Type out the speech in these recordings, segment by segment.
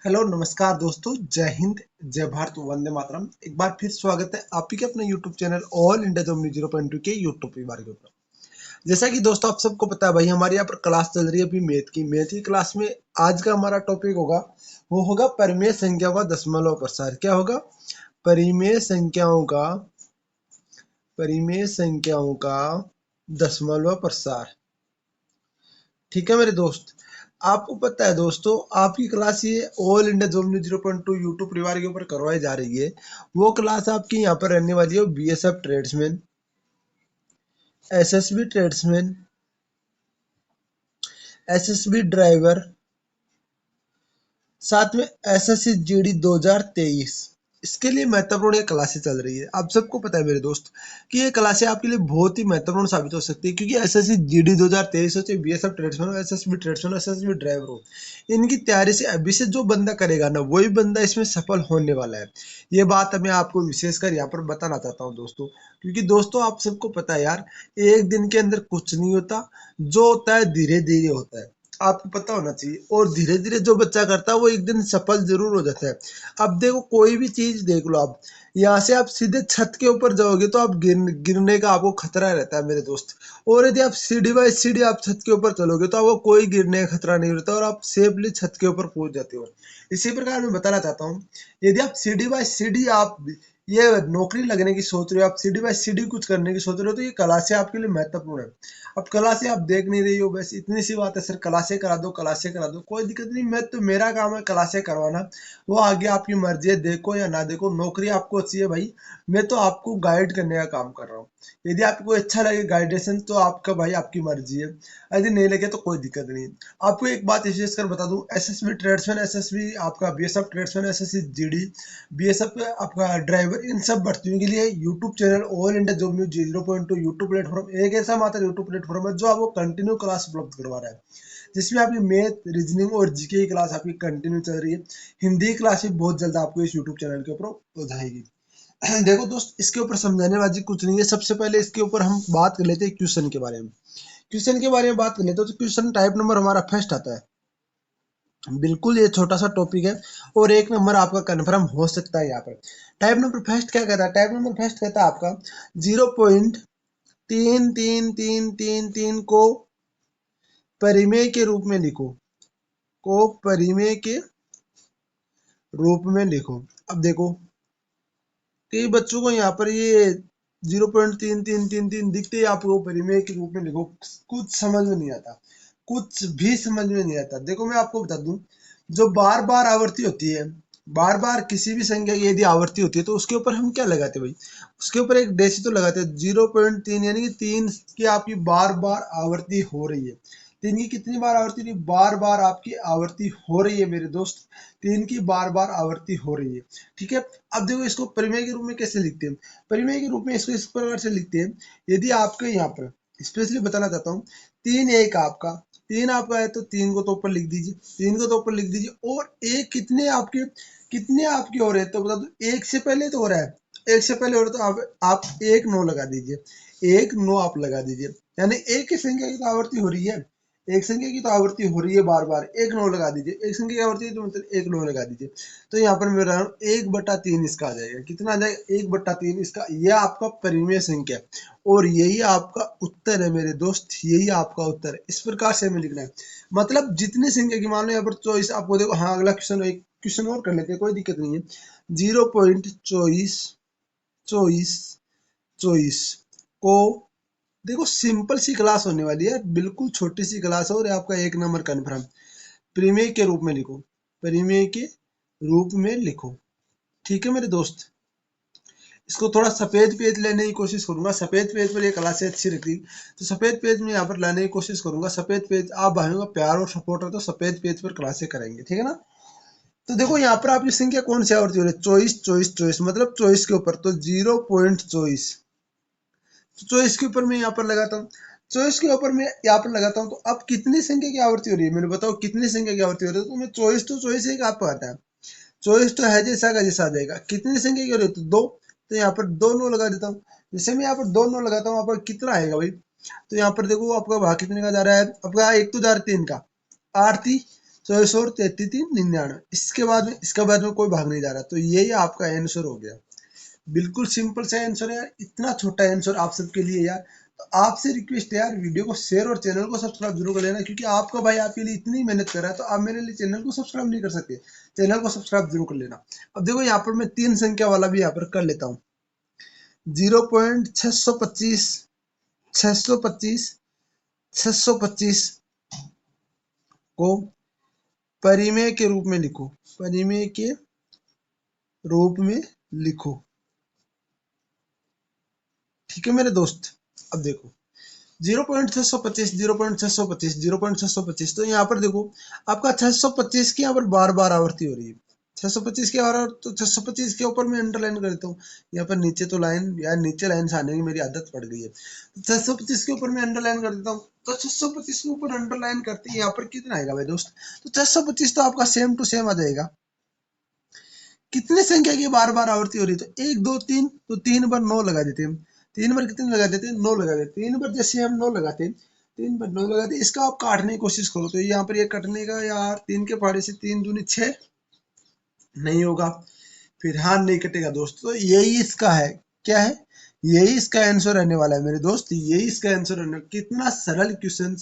Hello नमस्कार दोस्तों, जय हिंद, जय भारत, वंदे मातरम। एक बार फिर स्वागत है आप ही के अपने YouTube channel all India Duminy 0.2 के यूट्यूब परिवार के ऊपर। जैसा कि दोस्तों आप सबको पता है भाई, हमारे यहाँ पर क्लास चल रही है अभी मैथ की क्लास में। आज का हमारा टॉपिक होगा, वो होगा परिमेय संख्याओं का दशमलव प्रसार। क्या होगा? परिमेय संख्याओं का परिमेय संख्याओं का दशमलव प्रसार। ठीक है मेरे दोस्त। आपको पता है दोस्तों, आपकी क्लास ये ऑल इंडिया जोमनी 0.2 यूट्यूब परिवार के ऊपर करवाई जा रही है। वो क्लास आपकी यहाँ पर रहने वाली है BSF tradesman, SSB tradesman, SSB driver, साथ में एसएससी जीडी 2023। इसके लिए महत्वपूर्ण ये क्लासेस चल रही है। आप सबको पता है मेरे दोस्त कि ये क्लासें आपके लिए बहुत ही महत्वपूर्ण साबित हो सकती है, क्योंकि एसएससी जीडी 2023 हो, चाहे बीएसएफ ट्रेड्समैन हो, एसएसबी ट्रेड्समैन हो, एसएसबी ड्राइवर हो, इनकी तैयारी से अभी से जो बंदा करेगा ना, वही बंदा इसमें सफल होने वाला है। ये बात मैं आपको विशेषकर यहाँ पर बताना चाहता हूँ दोस्तों, क्योंकि दोस्तों आप सबको पता है यार, एक दिन के अंदर कुछ नहीं होता। जो होता है धीरे धीरे होता है, आपको पता होना चाहिए। और धीरे धीरे जो बच्चा करता है वो एक दिन सफल जरूर हो जाता है। अब देखो, कोई भी चीज देख लो आप, यहाँ से आप सीधे छत के ऊपर जाओगे तो आप गिरने का आपको खतरा रहता है मेरे दोस्त। और यदि आप सीढ़ी बाय सीढ़ी आप छत के ऊपर चलोगे तो आपको कोई गिरने का खतरा नहीं रहता और आप सेफली छत के ऊपर पहुंच जाते हो। इसी प्रकार मैं बताना चाहता हूँ, यदि आप सीढ़ी बाय सीढ़ी आप ये नौकरी लगने की सोच रहे हो, आप सीढ़ी बाय सीढ़ी कुछ करने की सोच रहे हो, तो ये क्लासें आपके लिए महत्वपूर्ण है। अब क्लासें आप देख नहीं रही हो, बस इतनी सी बात है, सर क्लासें करा दो, क्लासें करा दो। कोई दिक्कत नहीं, मैं तो मेरा काम है क्लासें करवाना। वो आगे आपकी मर्जी है, देखो या ना देखो, नौकरी आपको चाहिए भाई। मैं तो आपको गाइड करने का काम कर रहा हूँ। यदि आपको अच्छा लगे गाइडेशन तो आपका भाई आपकी मर्जी है, यदि नहीं लगे तो कोई दिक्कत नहीं। आपको एक बात विशेष कर बता दूं, एसएसबी ट्रेड्समैन, एसएसबी आपका BSF tradesman, SSC GD, BSF आपका ड्राइवर, इन सब भर्तियों के लिए YouTube channel all India job news 0.2 YouTube platform एक ऐसा मात्र यूट्यूब प्लेटफॉर्म है जो आपको कंटिन्यू क्लास उपलब्ध करवा रहा है, जिसमें आपकी मैथ, रीजनिंग और जीके की क्लास आपकी कंटिन्यू चल रही है। हिंदी की क्लास भी बहुत जल्द आपको इस यूट्यूब चैनल के ऊपर हो जाएगी। देखो दोस्त, इसके ऊपर समझाने वाली कुछ नहीं है। सबसे पहले इसके ऊपर हम बात कर लेते हैं क्वेश्चन के बारे में। क्वेश्चन के बारे में बात कर लेते हैं तो क्वेश्चन टाइप नंबर हमारा फर्स्ट आता है। बिल्कुल ये छोटा सा टॉपिक है और एक नंबर आपका कन्फर्म हो सकता है यहाँ पर। टाइप नंबर फर्स्ट क्या कहता है? टाइप नंबर फर्स्ट कहता है आपका 0.333333 को परिमेय के रूप में लिखो। को परिमेय के रूप में लिखो। अब देखो, कई बच्चों को यहाँ पर ये 0.3333 दिखते ही आपको परिमेय के रूप में लिखो, कुछ समझ में नहीं आता, कुछ भी समझ में नहीं आता। देखो मैं आपको बता दूं, जो बार बार आवर्ती होती है, बार बार किसी भी संख्या की यदि आवर्ती होती है तो उसके ऊपर हम क्या लगाते हैं भाई? उसके ऊपर एक डेसी तो लगाते हैं। 0.3 यानी कि 3 की आपकी बार बार आवर्ती हो रही है। 3 की कितनी बार आवर्ती हो रही है? बार बार आपकी आवर्ती हो रही है मेरे दोस्त। 3 की बार बार आवर्ती हो रही है। ठीक है। अब देखो, इसको परिमेय के रूप में कैसे लिखते हैं? परिमेय के रूप में इसको इस प्रकार से लिखते हैं। यदि आपके यहाँ पर स्पेशली बताना चाहता हूँ, 3 एक आपका, 3 आपका है तो 3 को तो ऊपर लिख दीजिए, 3 को तो ऊपर लिख दीजिए। और एक कितने आपके हो रहे हैं तो बता दो। एक से पहले तो हो रहा है, एक से पहले हो रहा है तो आप एक 9 लगा दीजिए, एक 9 आप लगा दीजिए। यानी एक की संख्या की तो आवर्ती हो रही है, एक संख्या की तो आवर्ती हो रही है बार बार, एक 9 लगा दीजिए। एक संख्या की आवर्ती है तो मतलब एक 9 लगा दीजिए। तो यहाँ पर मैं रहा हूँ 1/3 इसका आ जाएगा। कितना आ जाएगा? 1/3 इसका। यह आपका परिमेय संख्या है और यही आपका उत्तर है मेरे दोस्त, यही आपका उत्तर है। इस प्रकार से हमें लिखना है। मतलब जितनी संख्या की, मान लो यहाँ पर 24 आपको देखो। हाँ, अगला क्वेश्चन, एक क्वेश्चन और कर लेते हैं, कोई दिक्कत नहीं है। 0.24 24 24 को देखो, सिंपल सी क्लास होने वाली है, बिल्कुल छोटी सी क्लास है और आपका एक नंबर कन्फर्म। परिमेय के रूप में लिखो, परिमेय के रूप में लिखो। ठीक है मेरे दोस्त। इसको थोड़ा सफेद पेज लेने की कोशिश करूंगा, सफेद पेज पर ये क्लासें अच्छी रखती, तो सफेद पेज में यहाँ पर लाने की कोशिश करूंगा। सफेद पेज आप भाइयों का प्यार और सपोर्ट है तो सफेद पेज पर क्लासें करेंगे, ठीक है ना? तो देखो यहाँ पर आपकी संख्या कौन सी आवर्ती हो रही है? 24 मतलब 24 के ऊपर तो 0.24। तो 24 के ऊपर मैं यहाँ पर लगाता हूँ, 24 के ऊपर मैं यहाँ पर लगाता हूँ। तो अब कितनी संख्या की आवर्ती हो रही है मैंने बताओ, कितनी संख्या की आवर्ती हो रही है? तो मैं 24 तो 24 एक आपको आता है, 24 तो है जैसा का जैसा आ जाएगा। कितनी संख्या की हो रही है? तो 2। तो यहाँ पर 2 9 लगा देता हूँ। जैसे मैं यहाँ पर 2 9 लगाता हूँ, यहाँ पर कितना आएगा भाई? तो यहाँ पर देखो आपका भाग कितने का जा रहा है? आपका एक तो जा रहा है 3 का, 8 थी 24 और 33 99, इसके बाद में कोई भाग नहीं जा रहा, तो यही आपका आंसर हो गया। बिल्कुल सिंपल सा आंसर है यार, इतना छोटा आंसर आप सबके लिए यार। तो आपसे रिक्वेस्ट है यार, वीडियो को शेयर और चैनल को सब्सक्राइब जरूर कर लेना, क्योंकि आपका भाई आपके लिए इतनी मेहनत कर रहा है, तो आप मेरे लिए चैनल को सब्सक्राइब नहीं कर सकते, चैनल को सब्सक्राइब जरूर कर लेना। अब देखो यहाँ पर मैं 3 संख्या वाला भी यहाँ पर कर लेता हूँ। 0.625, 625, 625 को परिमेय के रूप में लिखो, परिमेय के रूप में लिखो। ठीक है मेरे दोस्त। अब देखो 0.625, 0.625, 0.625, तो यहाँ पर देखो आपका 625 की यहाँ पर बार बार आवर्ती हो रही है। 625 की और तो 625 के ऊपर मैं अंडरलाइन कर देता हूँ। यहाँ पर नीचे तो लाइन, यार नीचे लाइन से आने की मेरी आदत पड़ गई है, तो 625 के ऊपर मैं अंडरलाइन कर देता हूँ। तो 625 के ऊपर अंडरलाइन करते यहाँ पर कितना आएगा भाई दोस्त, तो 625 तो आपका सेम टू सेम आ जाएगा। कितने संख्या की बार बार आवर्ती हो रही है, तो 1 2 3, तो 3 बार 9 लगा देते हैं। 3 बार कितने लगा देते हैं, 9 लगा देते हैं। 3 बार जैसे हम 9 लगाते हैं, 3 बार 9 लगाते हैं, इसका आप काटने की कोशिश करो, तो यहाँ पर ये कटने का यार 3 के पहाड़े से 3 दूनी 6 नहीं होगा, फिर हाँ नहीं कटेगा दोस्त। तो यही इसका है, क्या है, यही इसका आंसर रहने वाला है मेरे दोस्त, यही इसका आंसर रहने। कितना सरल क्वेश्चन,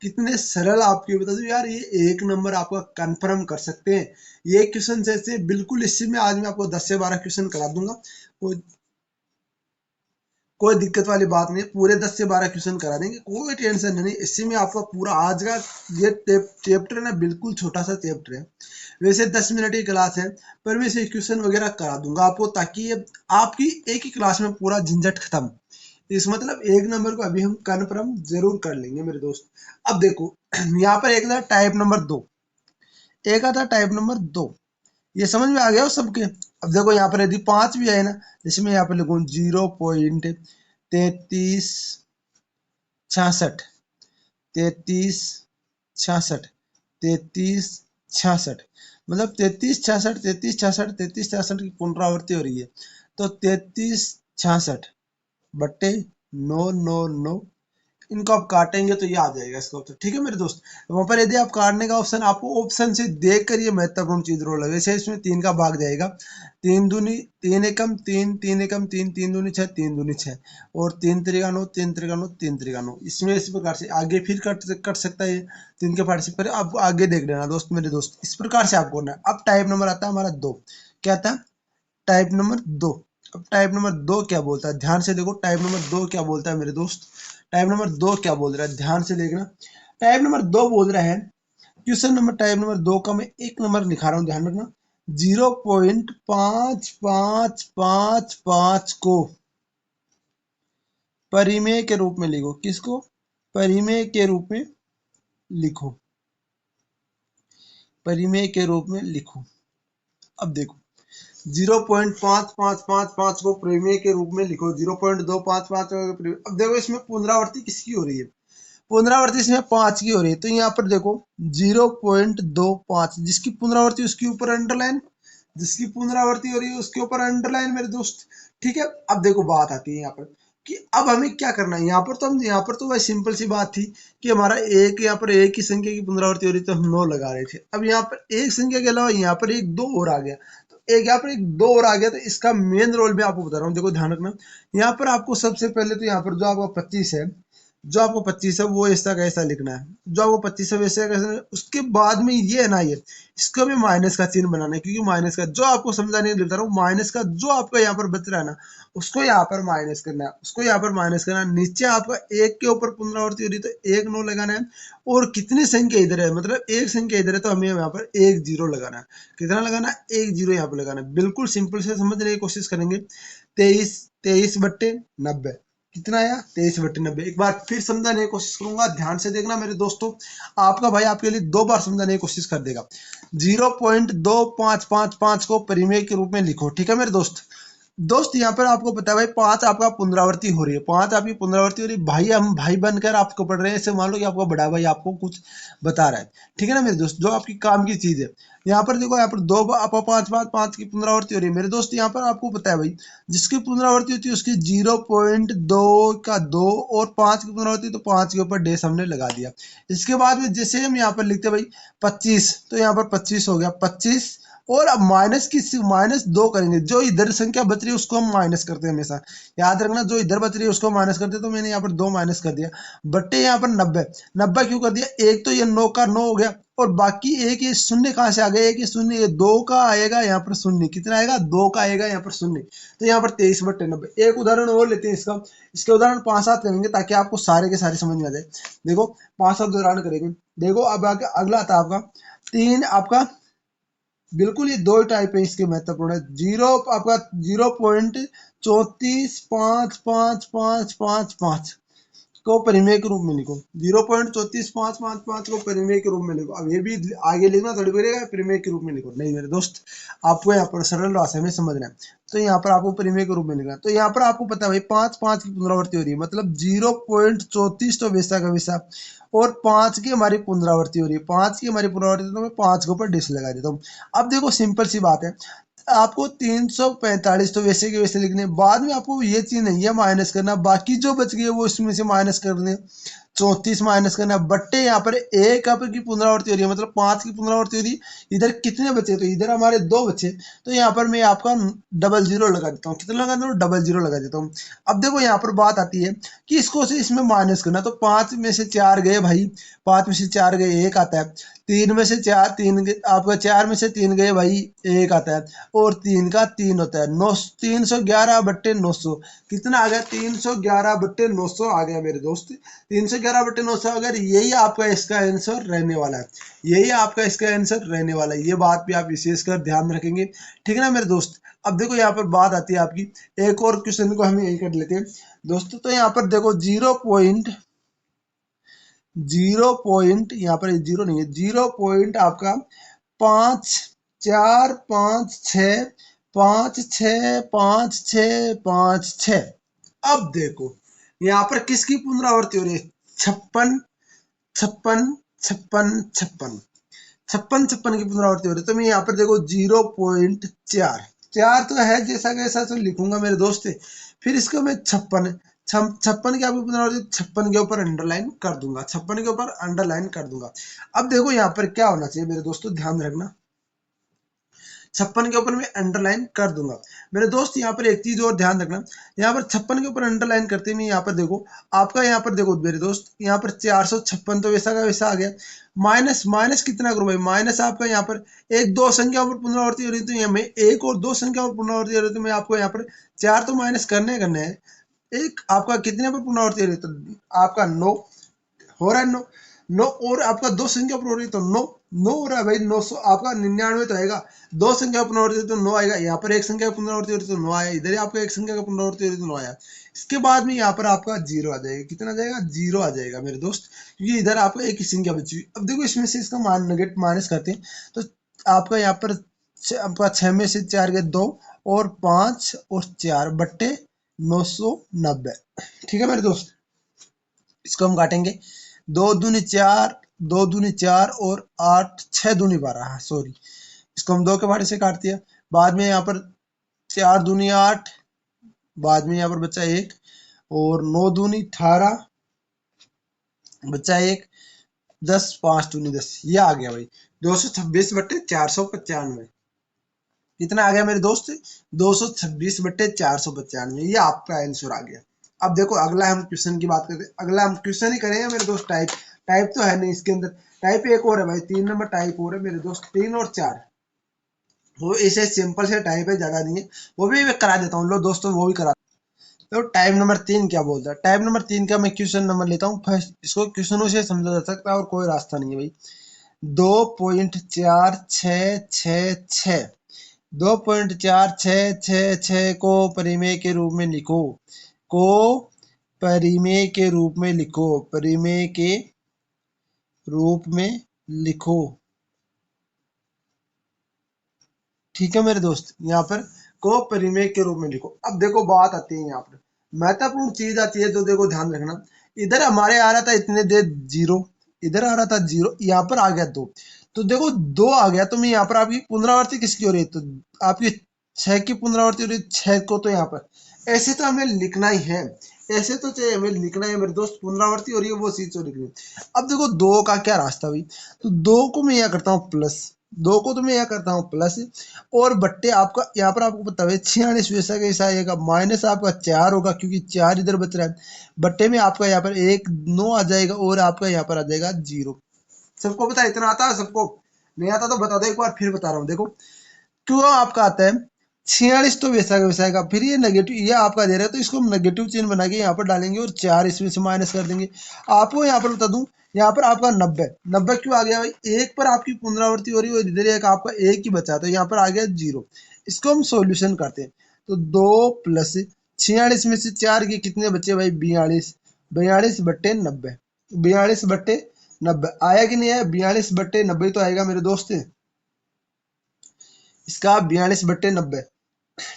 कितने सरल आपके बता दो यार, ये 1 नंबर आपका कंफर्म कर सकते हैं। ये क्वेश्चन ऐसे बिल्कुल, इसी में आज मैं आपको 10 से 12 क्वेश्चन करा दूंगा, कोई दिक्कत वाली बात नहीं है, पूरे 10 से 12 क्वेश्चन करा देंगे, कोई टेंशन नहीं। इसी में आपका पूरा आज का ये चैप्टर है ना, बिल्कुल छोटा सा चैप्टर है, वैसे 10 मिनट की क्लास है, पर मैं इसे क्वेश्चन वगैरह करा दूंगा आपको, ताकि ये आपकी एक ही क्लास में पूरा झंझट खत्म। इस मतलब 1 नंबर को अभी हम कन्फर्म जरूर कर लेंगे मेरे दोस्त। अब देखो यहाँ पर एक था टाइप नंबर 2, एक आता टाइप नंबर 2, ये समझ में आ गया हो सबके। अब देखो यहाँ पर यदि 5 भी है ना, जैसे मैं यहाँ पर लिखूँ 0.3366, 3366, 3366, मतलब 3366, 3366, 3366 की पुनरावृत्ति हो रही है, तो 3366 बट्टे 999, इनको आप काटेंगे तो ये आ जाएगा इसका उत्तर। ठीक है मेरे दोस्त, वहां पर यदि आप काटने का ऑप्शन, आपको ऑप्शन से देख कर ये महत्वपूर्ण चीज रोल लगे, जैसे इसमें 3 का भाग जाएगा, 3 दूनी 3 एकम 3, 3 एकम 3, 3 दूनी 6, 3 दूनी 6, और 3 त्रिका 9, 3 त्रिका 9, 3 त्रिका 9। इसमें इस प्रकार से आगे फिर कट सकता है 3 के पार्ट से, पर आप आगे देख लेना दोस्त, मेरे दोस्त इस प्रकार से आपको करना है। अब टाइप नंबर आता है हमारा 2, क्या आता है, टाइप नंबर 2। अब टाइप नंबर 2 क्या बोलता है, ध्यान से देखो, टाइप नंबर 2 क्या बोलता है मेरे दोस्त, टाइप नंबर 2 क्या बोल रहा है, ध्यान से देखना। टाइप नंबर 2 बोल रहा है, क्वेश्चन नंबर टाइप नंबर 2 का मैं एक नंबर लिखा रहा हूं, ध्यान रखना, 0.5555 को परिमेय के रूप में लिखो। किसको, परिमेय के रूप में लिखो, परिमेय के रूप में लिखो। अब देखो 0.5555 को परिमेय के रूप में लिखो, 0.255। अब देखो इसमें पुनरावृत्ति किसकी हो रही है, पुनरावृत्ति इसमें 5 की हो रही है, तो यहाँ पर देखो 0.25, जिसकी पुनरावृत्ति उसके ऊपर अंडरलाइन, जिसकी पुनरावृत्ति हो रही है उसके ऊपर अंडरलाइन मेरे दोस्त। ठीक है, अब देखो बात आती है यहाँ पर कि अब हमें क्या करना है। यहाँ पर तो वही सिंपल सी बात थी कि हमारा एक, यहाँ पर एक ही संख्या की पुनरावृत्ति हो रही तो हम 9 लगा रहे थे। अब यहाँ पर एक संख्या के अलावा यहाँ पर एक 2 और आ गया, तो एक यहाँ पर एक 2 और आ गया, तो इसका मेन रोल मैं आपको बता रहा हूँ, देखो ध्यान रखना। यहाँ पर आपको सबसे पहले तो यहाँ पर जो आपका 25 है, जो आपको 25 है वो ऐसा कैसा लिखना है, जो आपको 25 है वैसे कैसा, उसके बाद में ये है ना, ये इसको भी माइनस का चिन्ह बनाना है, क्योंकि माइनस का जो आपको समझाने के लिए बता रहा हूँ, माइनस का जो आपका यहाँ पर बच रहा है ना, उसको यहाँ पर माइनस करना है, उसको यहाँ पर माइनस करना है। नीचे आपका एक के ऊपर पुनरावृत्ति हो रही है तो 1 9 लगाना है, और कितनी संख्या इधर है, मतलब एक संख्या इधर है तो हमें यहाँ पर 1 0 लगाना है। कितना लगाना है, 1 0 यहाँ पर लगाना है। बिल्कुल सिंपल से समझने की कोशिश करेंगे। 23 बट्टे 90 कितना आया, 23/90। एक बार फिर समझाने की कोशिश करूंगा, ध्यान से देखना मेरे दोस्तों, आपका भाई आपके लिए 2 बार समझाने की कोशिश कर देगा। 0.2555 को परिमेय के रूप में लिखो। ठीक है मेरे दोस्त यहाँ पर आपको पता है भाई 5 आपका पुनरावृत्ति हो रही है, 5 आपकी पुनरावृत्ति हो रही है, भाई हम भाई बनकर आपको पढ़ रहे हैं, ऐसे मान लो कि आपका बड़ा भाई आपको कुछ बता रहा है। ठीक है ना मेरे दोस्त, जो आपकी काम की चीज है, यहाँ पर देखो, यहाँ पर दो बार पांच बार पांच की पुनरावृत्ति हो रही है मेरे दोस्त। यहाँ पर आपको पता है भाई, जिसकी पुनरावृत्ति होती है उसकी 0.2 का 2 और 5 की पुनरावृत्ति तो 5 के ऊपर डेस हमने लगा दिया। इसके बाद में जैसे हम यहाँ पर लिखते हैं भाई 25, तो यहाँ पर 25 हो गया 25, और अब -2 करेंगे, जो इधर संख्या बच रही है उसको हम माइनस करते हैं हमेशा, याद रखना, जो इधर बच रही है उसको माइनस करते हैं। तो मैंने यहाँ पर 2 माइनस कर दिया, बट्टे यहाँ पर 90, 90 क्यों कर दिया, एक तो ये 9 का 9 हो गया, और बाकी एक ये शून्य कहाँ से आ गया, एक ये शून्य, ये 2 का आएगा यहाँ पर शून्य, कितना आएगा 2 का आएगा यहाँ पर शून्य, तो यहाँ पर 23/90। एक उदाहरण और लेते हैं इसका, इसके उदाहरण 5-7 करेंगे ताकि आपको सारे के सारे समझ में आ जाए। देखो 5-7 उदाहरण करेंगे। देखो अब आगे अगला आता है आपका 3, आपका बिल्कुल ये दो टाइप है इसके महत्वपूर्ण है। जीरो आपका 0.345555 को परिमेय के रूप में लिखो, 0.34555 को परिमेय के रूप में लिखो। अब ये भी आगे लिखना थोड़ी पड़ेगा, परिमेय के रूप में लिखो नहीं मेरे दोस्त, आपको यहाँ पर सरल भाषा में समझना है। तो यहाँ पर आपको परिमेय के रूप में लिखना, तो यहाँ पर आपको पता है भाई 5-5 की पुनरावृत्ति हो रही है, मतलब 0.34 तो वैसा का वैसा, और 5 की हमारी पुनरावृत्ति हो रही है, 5 की हमारी पुनरावृत्ति, तो मैं 5 के ऊपर डिस लगा देता हूँ। अब देखो सिंपल सी बात है, आपको 345 तो वैसे के वैसे लिखने, बाद में आपको ये चीज नहीं है माइनस करना, बाकी जो बच गए वो इसमें से माइनस करने, 34 माइनस करना, बट्टे यहाँ पर एक आप की पुनरावृत्ति हो रही है, मतलब 5 की पुनरावृत्ति हो रही है, इधर कितने बचे, तो इधर हमारे 2 बचे, तो यहाँ पर मैं आपका 00 लगा देता हूँ, कितना लगा देता हूँ 00 लगा देता हूँ। अब देखो यहाँ पर बात आती है कि इसको से इसमें माइनस करना, तो 5 में से 4 गए भाई, 5 में से 4 गए 1 आता है, 3 में से 4 3 आपका 4 में से 3 गए भाई 1 आता है, और 3 का 3 होता है, 9 311/900 कितना आ गया, 311/900 आ गया मेरे दोस्त, 311/900 अगर यही आपका इसका आंसर रहने वाला है, यही आपका इसका आंसर रहने वाला है, ये बात भी आप विशेषकर ध्यान रखेंगे, ठीक है ना मेरे दोस्त। अब देखो यहाँ पर बात आती है आपकी, एक और क्वेश्चन को हम यही कर लेते हैं दोस्तों। तो यहाँ पर देखो 0 पॉइंट यहाँ पर 0 नहीं है, 0 आपका 5 4 5 6 5 6 5 6 5 6। अब देखो यहाँ पर किसकी पुनरावृत्ति हो रही है, 56 56 56 56 56 56 की पुनरावृत्ति हो रही है। तो मैं यहाँ पर देखो 0.4 4 तो है जैसा कैसा तो लिखूंगा मेरे दोस्त, फिर इसको मैं 56 56 की आपकी पुनरावृत्ति 56 के ऊपर अंडरलाइन कर दूंगा, 56 के ऊपर अंडरलाइन कर दूंगा। अब देखो यहाँ पर क्या होना चाहिए मेरे दोस्तों, ध्यान रखना, 56 के ऊपर मैं अंडरलाइन कर दूंगा मेरे दोस्त। यहाँ पर एक चीज और ध्यान रखना, यहाँ पर 56 के ऊपर अंडरलाइन करते हैं, यहाँ पर देखो आपका, यहाँ पर देखो मेरे दोस्त, यहाँ पर 456 तो वैसा का वैसा आ गया, माइनस माइनस कितना करूं भाई, माइनस आपका यहाँ पर एक दो संख्या पर पुनरावृत्ति हो रही, तो यहाँ में एक और दो संख्या पर पुनरावृत्ति हो रही, तो मैं आपको यहाँ पर 4 तो माइनस करने करने हैं, एक आपका कितने पर पुनरावृत्ति हो रही, तो आपका 9 हो रहा है, 9 9, और आपका दो संख्या पर हो रही है तो 9 9 हो रहा है भाई, 900 आपका 99 तो आएगा, दो संख्या पुनरावृत्ति तो 9 आएगा, यहाँ पर एक संख्या पुनरावृत्ति हो रही तो 9 आया, इधर ही आपका एक संख्या का पुनरावृत्ति हो रही तो 9 आया। इसके बाद में यहाँ पर आपका 0 आ जाएगा, कितना आ जाएगा 0 आ जाएगा मेरे दोस्त, क्योंकि इधर आपका एक ही संख्या बची हुई। अब देखो इसमें से इसका मान माइनस करते हैं, तो आपका यहाँ पर आपका 6 में से 4 गए 2, और 5 और 4 बट्टे 990, ठीक है मेरे दोस्त। इसको हम काटेंगे, 2 दूनी 4, 2 दूनी 4 और 8 6 दूनी 12, सॉरी, इसको हम 2 के भाड़े से काट दिया। बाद में यहाँ पर 4 दूनी 8, बाद में यहाँ पर बचा 1, और 9 दूनी 18 बचा 1, 10 5 दूनी 10, ये आ गया भाई 226/495, कितना आ गया मेरे दोस्त 226/495, ये आपका आंसर आ गया। अब देखो अगला हम क्वेश्चन की बात करते हैं, अगला हम क्वेश्चन ही करेंगे मेरे दोस्त, टाइप टाइप तो है नहीं इसके अंदर, टाइप एक और है भाई, 3 नंबर टाइप और है मेरे दोस्त, 3 और 4, वो ऐसे सिंपल से टाइप है, ज्यादा नहीं है, वो भी मैं करा देता हूँ लो दोस्तों, वो भी करा। तो टाइप नंबर 3 क्या बोलता है, टाइप नंबर 3 का मैं क्वेश्चन नंबर लेता हूँ फर्स्ट, इसको क्वेश्चनों से समझा जा सकता है और कोई रास्ता नहीं है भाई। 2.4666, 2.4666 को परिमेय के रूप में लिखो, को परिमेय के रूप में लिखो, परिमेय के रूप में लिखो, ठीक है मेरे दोस्त, यहाँ पर को परिमेय के रूप में लिखो। अब देखो बात आती है यहाँ पर महत्वपूर्ण चीज आती है, तो देखो ध्यान रखना, इधर हमारे आ रहा था इतने दे 0, इधर आ रहा था 0, यहाँ पर आ गया 2, तो देखो 2 आ गया, तो मैं यहाँ पर आपकी पुनरावृत्ति किसकी हो रही है, तो आपकी 6 की पुनरावृत्ति हो रही है, 6 को तो यहाँ पर ऐसे तो हमें लिखना ही है, ऐसे तो चाहिए हमें लिखना है मेरे दोस्त, पुनरावृत्ति हो रही है वो चीज तो लिखनी है। अब देखो 2 का क्या रास्ता भाई, तो 2 को मैं यहाँ करता हूँ प्लस, 2 को तो मैं यहाँ करता हूँ प्लस, और बट्टे आपका यहाँ पर आपको पता है 46 वैसा कैसा आएगा, माइनस आपका 4 होगा क्योंकि 4 इधर बच रहा है, बट्टे में आपका यहाँ पर 1 9 आ जाएगा, और आपका यहाँ पर आ जाएगा 0। सबको पता है, इतना आता है सबको, नहीं आता तो बता दो एक बार फिर बता रहा हूँ। देखो क्यों आपका आता है 46, तो वैसा का वैसा आएगा, फिर ये नेगेटिव ये आपका दे रहा है तो इसको हम नेगेटिव चिन्ह बना के यहाँ पर डालेंगे और 4 इसमें से माइनस कर देंगे। आपको यहाँ पर बता दूं, यहाँ पर आपका 90 90 क्यों आ गया भाई, एक पर आपकी पुनरावृत्ति हो रही है और इधर एक आपका एक ही बचा, तो यहाँ पर आ गया 0। इसको हम सॉल्यूशन करते हैं, तो 2 प्लस 46 में से 4 के कितने बचे भाई, 42, 42 बट्टे 90, 42 बट्टे 90 आया कि नहीं आया, 42 बट्टे 90 तो आएगा मेरे दोस्त, इसका 42 बट्टे 90,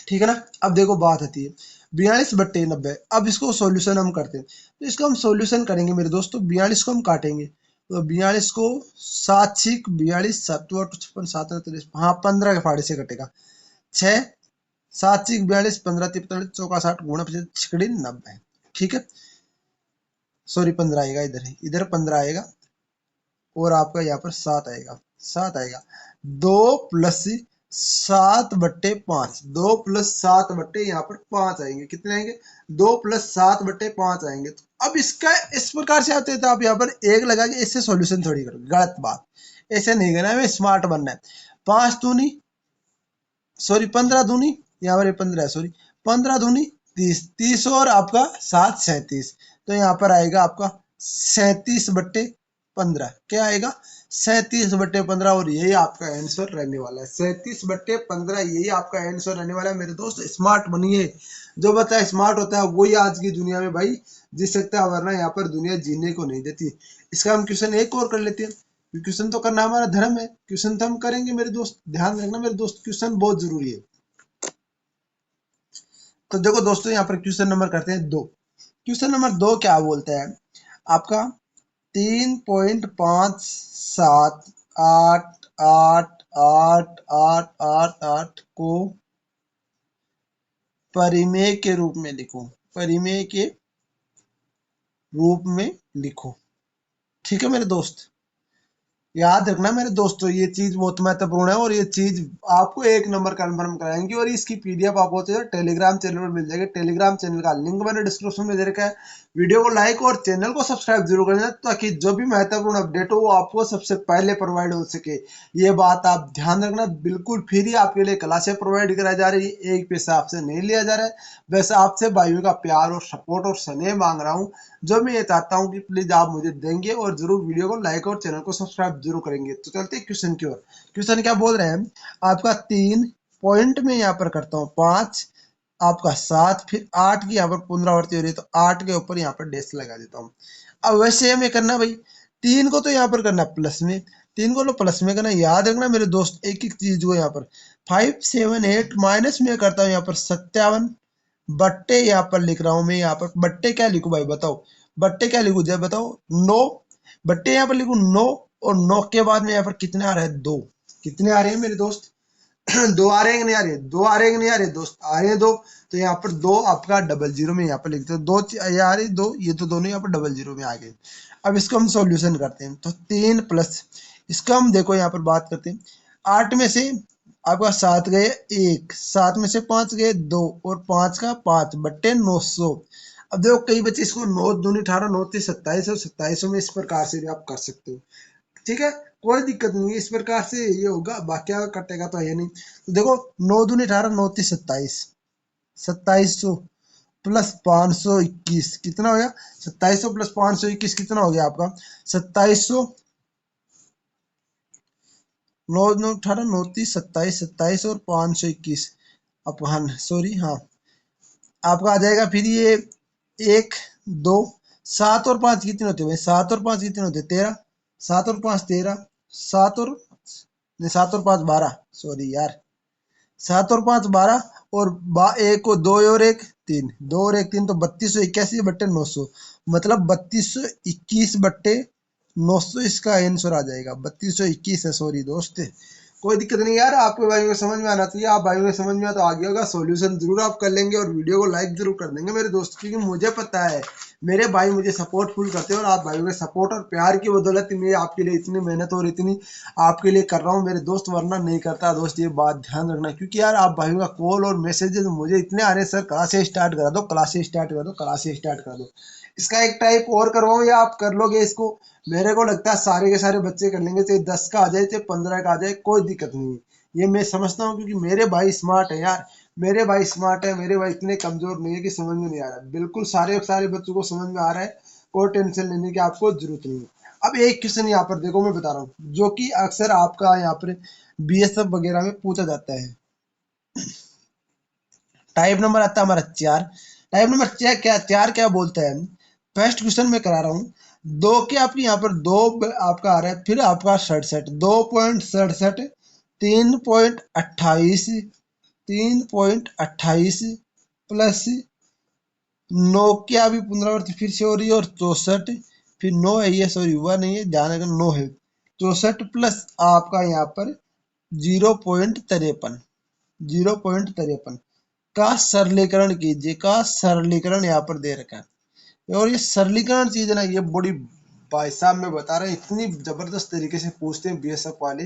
ठीक है ना। अब देखो बात आती है 42 बट्टे 90, अब इसको सॉल्यूशन हम करते हैं, तो इसको हम सॉल्यूशन करेंगे मेरे दोस्तों, 42 को हम काटेंगे, तो 42 को 7 छिक 42 7 8 56 7 39, हाँ 15 के फाड़े से कटेगा, 6 7 छिक 42 15 43 चौका 60 गुणा छिकड़ी 90, ठीक है, सॉरी 15 आएगा, इधर 15 आएगा, और आपका यहाँ पर 7 आएगा, 7 आएगा, 2 प्लस 7/5, 2 प्लस 7/, यहाँ पर 5 आएंगे, कितने आएंगे, 2 प्लस 7/5 आएंगे। तो अब इसका इस प्रकार से आते हैं, तो आप यहाँ पर 1 लगा के इससे सॉल्यूशन थोड़ी करो, गलत बात, ऐसे नहीं करना है, हमें स्मार्ट बनना है। 5 दूनी सॉरी 15 दूनी, यहाँ पर 15 है सॉरी, 15 दूनी 30, 30 और आपका 7 37, तो यहाँ पर आएगा आपका 37/15, क्या आएगा 37/15, और यही आपका आंसर रहने वाला है, 37/15 यही आपका आंसर रहने वाला है मेरे दोस्त। स्मार्ट बनिए, जो बता है स्मार्ट होता है वही आज की दुनिया में भाई जी सकता है, वरना यहाँ पर दुनिया जीने को नहीं देती। इसका हम क्वेश्चन एक और कर लेते हैं, क्वेश्चन तो करना हमारा धर्म है, क्वेश्चन तो हम करेंगे मेरे दोस्त, ध्यान रखना मेरे दोस्त, क्वेश्चन बहुत जरूरी है। तो देखो दोस्तों यहाँ पर क्वेश्चन नंबर करते हैं 2, क्वेश्चन नंबर 2 क्या बोलता है आपका, 3.5788888 को परिमेय के रूप में लिखो, परिमेय के रूप में लिखो, ठीक है मेरे दोस्त। याद रखना मेरे दोस्तों, ये चीज बहुत महत्वपूर्ण है, और ये चीज आपको 1 नंबर कन्फर्म कराएंगे, और इसकी पीडीएफ आपको टेलीग्राम चैनल पर मिल जाएगी, टेलीग्राम चैनल का लिंक मैंने डिस्क्रिप्शन में दे रखा है। वीडियो को लाइक और चैनल को सब्सक्राइब जरूर करना, ताकि जो भी महत्वपूर्ण अपडेट हो वो आपको सबसे पहले प्रोवाइड हो सके। ये बात आप ध्यान रखना, बिल्कुल फ्री आपके लिए क्लासें प्रोवाइड कराई जा रही है, एक पैसा आपसे नहीं लिया जा रहा है, वैसे आपसे भाइयों का प्यार और सपोर्ट और स्नेह मांग रहा हूँ, जो मैं ये चाहता हूँ कि प्लीज आप मुझे देंगे, और जरूर वीडियो को लाइक और चैनल को सब्सक्राइब जरूर करेंगे। तो चलते हैं क्वेश्चन की ओर। क्वेश्चन क्या बोल रहे हैं आपका, 3 पॉइंट में यहाँ पर करता हूँ 5, आपका 7, फिर 8 की यहाँ पर पुनरावृत्ति हो रही है, तो 8 के ऊपर यहाँ पर डैश लगा देता हूँ। अब वैसे हमें करना भाई 3 को तो यहाँ पर करना प्लस में, 3 को तो प्लस में करना, याद रखना मेरे दोस्त एक एक चीज को, यहाँ पर 5 7 8 माइनस में करता हूँ यहाँ पर 57 बट्टे, यहाँ पर लिख रहा हूं मैं, यहाँ पर बट्टे क्या लिखूं भाई बताओ, बट्टे क्या लिखूं जब बताओ, 9 बट्टे यहाँ पर लिखूं 9, और 9 के बाद में यहाँ पर कितने आ रहे हैं, 2, कितने आ रहे हैं मेरे दोस्त 2 आ रहे हैं कि नहीं आ रहे, 2 आ रहे हैं कि नहीं आ रहे दोस्त, आ रहे हैं 2, तो यहाँ पर 2 आपका डबल जीरो में यहाँ पर लिखते हैं, 2 ये आ रही 2, ये तो दोनों यहाँ पर डबल जीरो में आ गए। अब इसको हम सॉल्यूशन करते हैं, तो 3 प्लस इसका हम देखो यहाँ पर बात करते हैं, 8 में से आपका 7 गए 1, 7 में से 5 गए 2, और 5 का 5 बट्टे 900। अब देखो कई बच्चे इसको 9 दूनी 18 9 3 27 और 27 में इस प्रकार से भी आप कर सकते हो, ठीक है, कोई दिक्कत नहीं है, इस प्रकार से ये होगा, बाकी कटेगा तो है नहीं। तो देखो 9 दूनी 18 9 3 27, 2700 प्लस 521 कितना हो गया, 2700 प्लस 521 कितना हो गया आपका 2700, 9 9 18 9 30 27 27 और 521, अपन सॉरी हाँ, आपका आ जाएगा फिर ये 1 2 7 और 5 कितने होते हैं, 7 और 5 कितने होते हैं 13, 7 और 5 13, 7 और नहीं 7 और 5 12, सॉरी यार 7 और 5 12, और 1 को 2 और 1 3, 2 और 1 3, तो 3281 बट्टे 900, मतलब 3221 बट्टे 900 इसका आंसर आ जाएगा, 3221 है, सॉरी दोस्त। कोई दिक्कत नहीं यार, आपके भाई को समझ में आना चाहिए, आप भाई को समझ में आ तो आ गया होगा, सॉल्यूशन जरूर आप कर लेंगे और वीडियो को लाइक जरूर कर देंगे मेरे दोस्त, क्योंकि मुझे पता है मेरे भाई मुझे सपोर्ट फुल करते हैं और आप भाइयों के सपोर्ट और प्यार की बदौलत मैं आपके लिए इतनी मेहनत और इतनी आपके लिए कर रहा हूँ मेरे दोस्त, वरना नहीं करता दोस्त, ये बात ध्यान रखना। क्योंकि यार आप भाइयों का कॉल और मैसेजेस मुझे इतने आ रहे हैं, सर क्लासेस स्टार्ट करा दो, क्लासेस स्टार्ट करा दो, क्लासेस स्टार्ट करा दो, इसका एक टाइप और करवाऊँ या आप कर लोगे इसको? मेरे को लगता है सारे के सारे बच्चे कर लेंगे, चाहे 10 का आ जाए चाहे 15 का आ जाए, कोई दिक्कत नहीं है। ये मैं समझता हूँ क्योंकि मेरे भाई स्मार्ट है यार, मेरे भाई स्मार्ट है, मेरे भाई इतने कमजोर नहीं है कि समझ में नहीं आ रहा, बिल्कुल सारे सारे बच्चों को समझ में आ रहा है, कोई टेंशन लेने की आपको जरूरत नहीं है। अब एक क्वेश्चन यहाँ पर देखो मैं बता रहा हूँ, जो कि अक्सर आपका यहाँ पर बीएसएफ वगैरह में पूछा जाता है। टाइप नंबर आता है हमारा 4। टाइप नंबर 4 क्या बोलता है? फर्स्ट क्वेश्चन में करा रहा हूँ, दो के आपके यहाँ पर दो आपका आ रहा है, फिर आपका 67, 2.67, 3.28, 3.28 प्लस नौ की अभी पुनरावृत्ति फिर से हो रही है और 64, फिर 9 है, ये सॉरी हुआ नहीं है, ध्यान रखना 9 है, 64 प्लस आपका यहाँ पर 0.53, 0.53 का सरलीकरण कीजिए, का सरलीकरण यहाँ पर दे रखा है। और ये सरलीकरण चीज है ना, ये बड़ी भाई साहब मैं बता रहा हूँ इतनी जबरदस्त तरीके से पूछते हैं बीएसएफ वाले,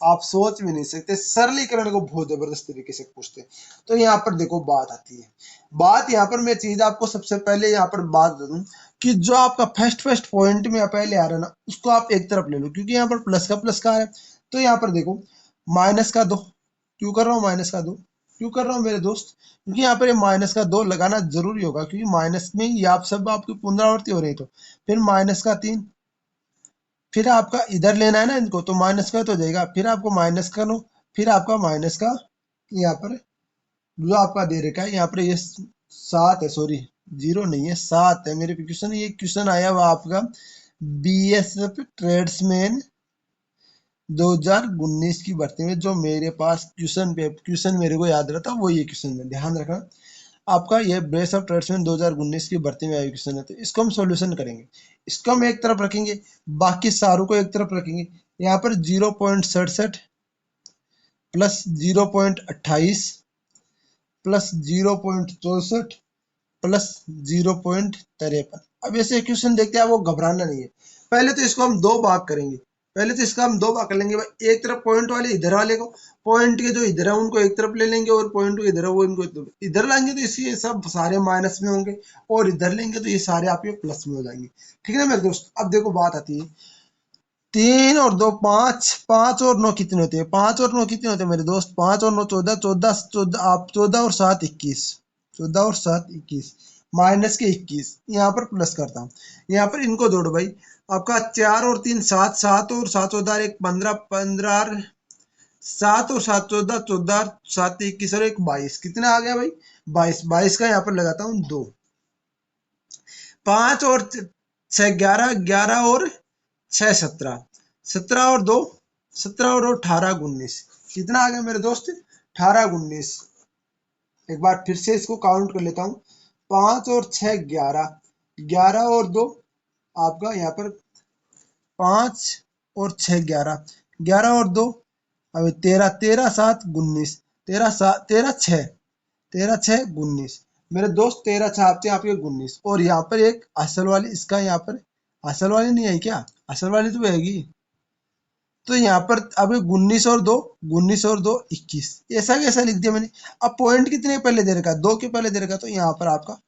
आप सोच भी नहीं सकते, सरलीकरण को बहुत जबरदस्त तरीके से पूछते हैं। तो यहाँ पर देखो बात आती है, बात यहाँ पर मैं चीज आपको सबसे पहले यहाँ पर बात बता दूं कि जो आपका फर्स्ट पॉइंट में पहले आ रहा है ना, उसको आप एक तरफ ले लो, क्योंकि यहाँ पर प्लस का है। तो यहाँ पर देखो माइनस का 2, क्यों कर रहा हूँ माइनस का 2, क्यों कर रहा हूँ मेरे दोस्त? क्योंकि यहाँ पर माइनस का 2 लगाना जरूरी होगा, क्योंकि माइनस में ही आप सब आपकी पुनरावृत्ति हो रही, तो फिर माइनस का 3, फिर आपका इधर लेना है ना इनको, तो माइनस का तो हो जाएगा, फिर आपको माइनस का लो, फिर आपका माइनस का यहाँ पर जो आपका दे रखा है यहाँ पर ये 7 है, सॉरी 0 नहीं है 7 है मेरे क्वेश्चन, ये क्वेश्चन आया हुआ आपका बीएसएफ ट्रेड्समैन 2019 की भर्ती में, जो मेरे पास क्वेश्चन मेरे को याद रहता वो ये क्वेश्चन है, ध्यान रखना। आपका ये बेस ऑफ ट्रेड्समैन 2019 की भर्ती में आया क्वेश्चन है, तो इसको हम सॉल्यूशन करेंगे, इसको हम एक तरफ रखेंगे, बाकी सारों को एक तरफ रखेंगे। यहाँ पर 0.67 प्लस 0.28 प्लस 0.64 प्लस 0.53। अब ऐसे क्वेश्चन देखते हैं, वो घबराना नहीं है। पहले तो इसको हम दो भाग करेंगे, पहले तो इसका हम दो भाग कर लेंगे भाई, एक तरफ पॉइंट वाले इधर वाले को, पॉइंट के जो इधर है उनको एक तरफ ले लेंगे, और पॉइंट को इधर है वो इनको इधर लाएंगे, तो इसलिए सब सारे माइनस में होंगे, और इधर लेंगे तो ये सारे आपके प्लस में हो जाएंगे। ठीक है ना मेरे दोस्त? अब देखो बात आती है, 3 और 2 5, 5 और 9 कितने होते हैं? 5 और 9 कितने होते हैं मेरे दोस्त? 5 और 9 14, 14 14 आप 14 और 7 21, 14 और 7 21 माइनस के 21, यहाँ पर प्लस करता हूँ, यहाँ पर इनको जोड़ो भाई, आपका 4 और 3 7, 7 और 7 14 एक 15, 15 7 और 7 14, 14 7 21 और एक 22, कितना आ गया भाई? 22, 22 का यहाँ पर लगाता हूँ 2, 5 और 6 11, 11 और 6 17, 17 और 2 18 19, कितना आ गया मेरे दोस्त? 18 19। एक बार फिर से इसको काउंट कर लेता हूँ, 5 और 6 11, 11 और 2 आपका यहाँ पर 5 और 6 11, 11 और 2 अब 13, 13 7 19, 13 7 13 6, 13 6 19 मेरे दोस्त, 13 6 आपके 19, और यहाँ पर एक असल वाली, इसका यहाँ पर असल वाली नहीं है क्या? असल वाली तो रहेगी, तो यहाँ पर अब 19 और 2, 19 और 2 21, ऐसा कैसा लिख दिया मैंने? अब पॉइंट कितने पहले दे रखा? 2 के पहले दे रखा, तो यहाँ पर आपका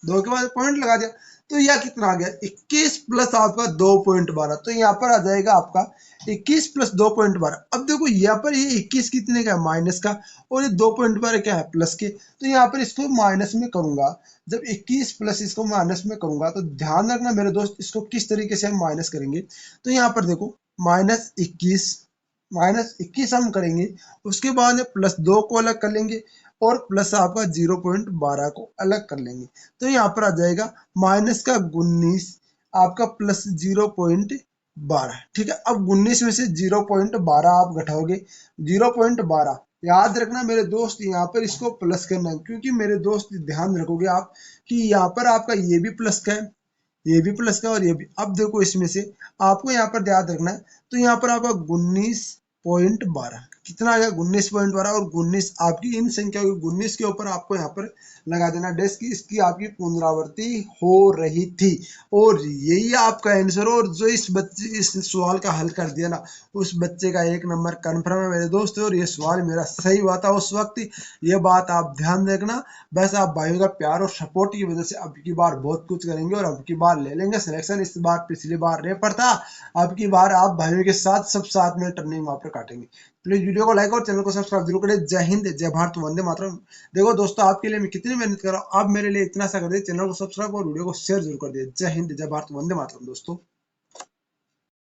2 के बाद पॉइंट लगा दिया, तो यह कितना आ गया? 21 प्लस आपका 2.12, तो यहाँ पर आ जाएगा आपका 21 प्लस 2.12। अब देखो यहाँ पर ये 21 कितने का है? माइनस का, और ये 2.12 क्या है? प्लस के, तो यहाँ पर इसको माइनस में करूंगा, जब 21 प्लस इसको माइनस में करूंगा, तो ध्यान रखना मेरे दोस्त इसको किस तरीके से हम माइनस करेंगे। तो यहाँ पर देखो -21 हम करेंगे, उसके बाद +2 को अलग कर लेंगे, और प्लस आपका 0.12 को अलग कर लेंगे, तो यहाँ पर आ जाएगा माइनस का 19 आपका प्लस 0.12। ठीक है, अब 19 में से 0.12 आप घटाओगे, 0.12 याद रखना मेरे दोस्त, यहाँ पर इसको प्लस करना है, क्योंकि मेरे दोस्त ध्यान रखोगे आप कि यहाँ पर आपका ये भी प्लस का है, ये भी प्लस का और ये भी। अब देखो इसमें से आपको यहाँ पर याद रखना है, तो यहाँ पर आपका 19.12 कितना आ गया, 19.12, और 19 आपकी इन संख्याओं की 19 के ऊपर आपको यहाँ पर लगा देना डैश की, इसकी आपकी पुनरावृत्ति हो रही थी, और यही आपका आंसर। और जो इस बच्चे इस सवाल का हल कर दिया ना, उस बच्चे का 1 नंबर कन्फर्म है मेरे दोस्त, और ये सवाल मेरा सही हुआ था उस वक्त। ये बात आप ध्यान रखना। बस आप भाइयों का प्यार और सपोर्ट की वजह से अब की बार बहुत कुछ करेंगे, और अब की बार ले लेंगे सिलेक्शन। इस बार पिछली बार रेपर था, अब की बार आप भाइयों के साथ सब साथ में टर्निंग वहां पर काटेंगे। प्लीज वीडियो को लाइक और चैनल को सब्सक्राइब जरूर करें। जय हिंद, जय भारत, वंदे मातरम। देखो दोस्तों, आपके लिए मैं कितनी मेहनत कर रहा हूँ, आप मेरे लिए इतना सा कर दिए, चैनल को सब्सक्राइब और वीडियो को शेयर जरूर कर दिए। जय हिंद, जय भारत, वंदे मातरम दोस्तों।